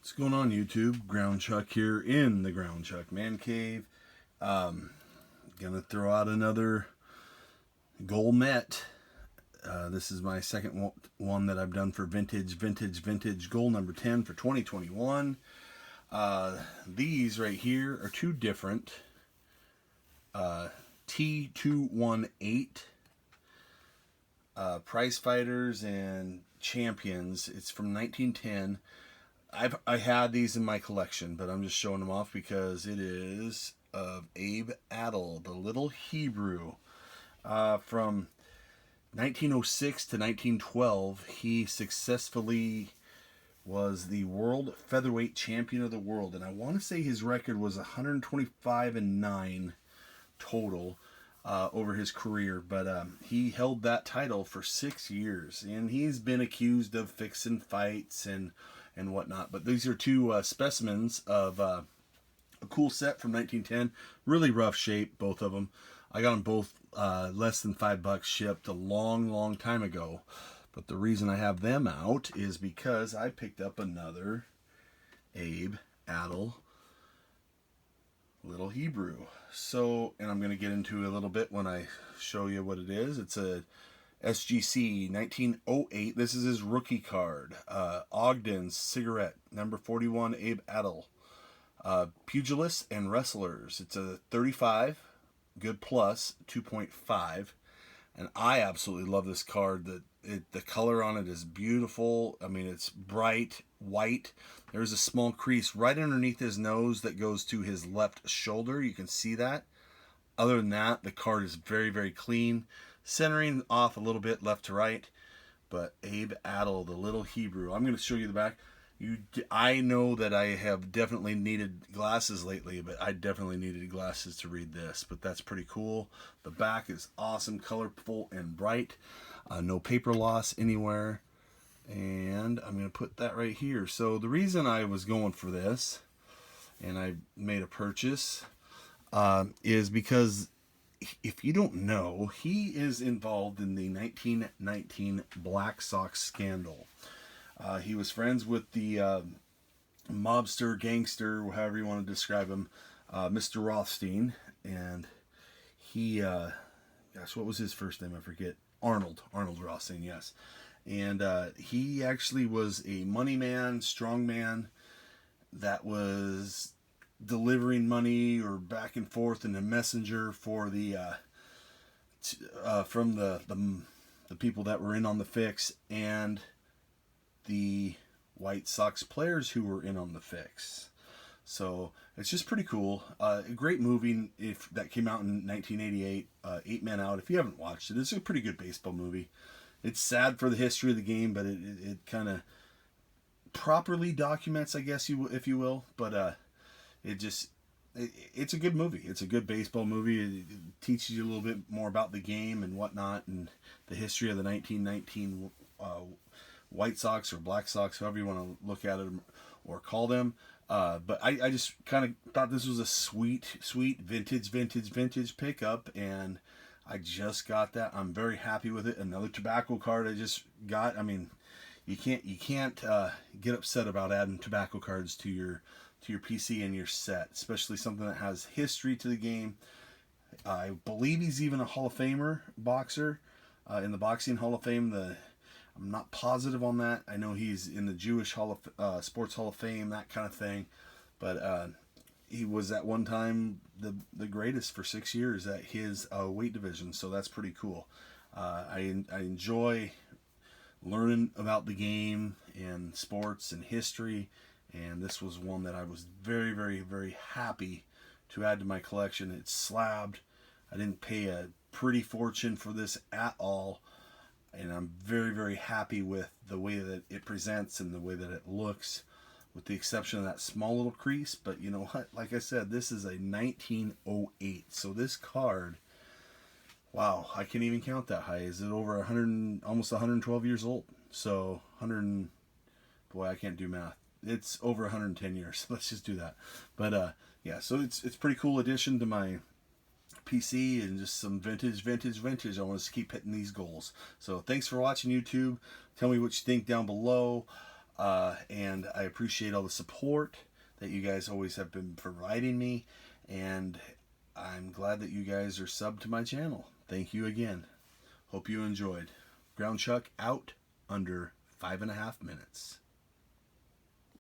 What's going on, YouTube? Ground Chuck here in the Ground Chuck Man Cave. Gonna throw out another goal met. This is my second one that I've done for vintage goal number 10 for 2021. These right here are two different T218 prize fighters and champions. It's from 1910. I had these in my collection, but I'm just showing them off because it is of Abe Attell, the Little Hebrew. From 1906 to 1912, he successfully was the world featherweight champion of the world, and I want to say his record was 125-9 total over his career, but he held that title for 6 years, and he's been accused of fixing fights and whatnot. But these are two specimens of a cool set from 1910. Really rough shape, both of them. I got them both less than $5 shipped a long time ago. But the reason I have them out is because I picked up another Abe Attell Little Hebrew. So, and I'm going to get into it a little bit when I show you what it is. It's a SGC 1908. This is his rookie card. Ogden cigarette, number 41, Abe Attell. Pugilists and wrestlers. It's a 35, good plus, 2.5. And I absolutely love this card. The color on it is beautiful. I mean, it's bright white. There's a small crease right underneath his nose that goes to his left shoulder. You can see that. Other than that, the card is very clean. Centering off a little bit left to right. But Abe Attell, the Little Hebrew. I'm going to show you the back. I know that I have definitely needed glasses lately, but I definitely needed glasses to read this. But that's pretty cool. The back is awesome, colorful, and bright. No paper loss anywhere. And I'm going to put that right here. So the reason I was going for this, and I made a purchase, is because if you don't know, he is involved in the 1919 Black Sox scandal. He was friends with the mobster, gangster, however you want to describe him, Mr. Rothstein. And he, gosh, what was his first name? I forget. Arnold Rothstein, yes. And he actually was a money man, strong man that was delivering money or back and forth in a messenger for the from the people that were in on the fix and the White Sox players who were in on the fix. So it's just pretty cool. A great movie that came out in 1988, 8 Men Out. If you haven't watched it, it's a pretty good baseball movie. It's sad for the history of the game, but it kind of properly documents, I guess, if you will. But it's a good movie. It's a good baseball movie. It teaches you a little bit more about the game and whatnot, and the history of the 1919 White Sox or Black Sox, however you want to look at it or call them. But I just kind of thought this was a sweet vintage pickup, and I just got that. I'm very happy with it. Another tobacco card I just got. I mean, you can't get upset about adding tobacco cards to your PC and your set, especially something that has history to the game. I believe he's even a Hall of Famer boxer in the Boxing Hall of Fame. I'm not positive on that. I know he's in the Jewish Sports Hall of Fame, that kind of thing. But he was at one time the greatest for 6 years at his weight division, so that's pretty cool. I enjoy learning about the game and sports and history, and this was one that I was very happy to add to my collection. It's slabbed. I didn't pay a pretty fortune for this at all. And I'm very happy with the way that it presents and the way that it looks, with the exception of that small little crease. But you know what? Like I said, this is a 1908. So this card, wow, I can't even count that high. Is it over 100, almost 112 years old? So 100, boy, I can't do math. It's over 110 years. Let's just do that. But yeah, so it's pretty cool addition to my PC and just some vintage. I want to keep hitting these goals. So thanks for watching, YouTube. Tell me what you think down below. And I appreciate all the support that you guys always have been providing me, and I'm glad that you guys are subbed to my channel. Thank you again. Hope you enjoyed. Ground Chuck out under 5.5 minutes.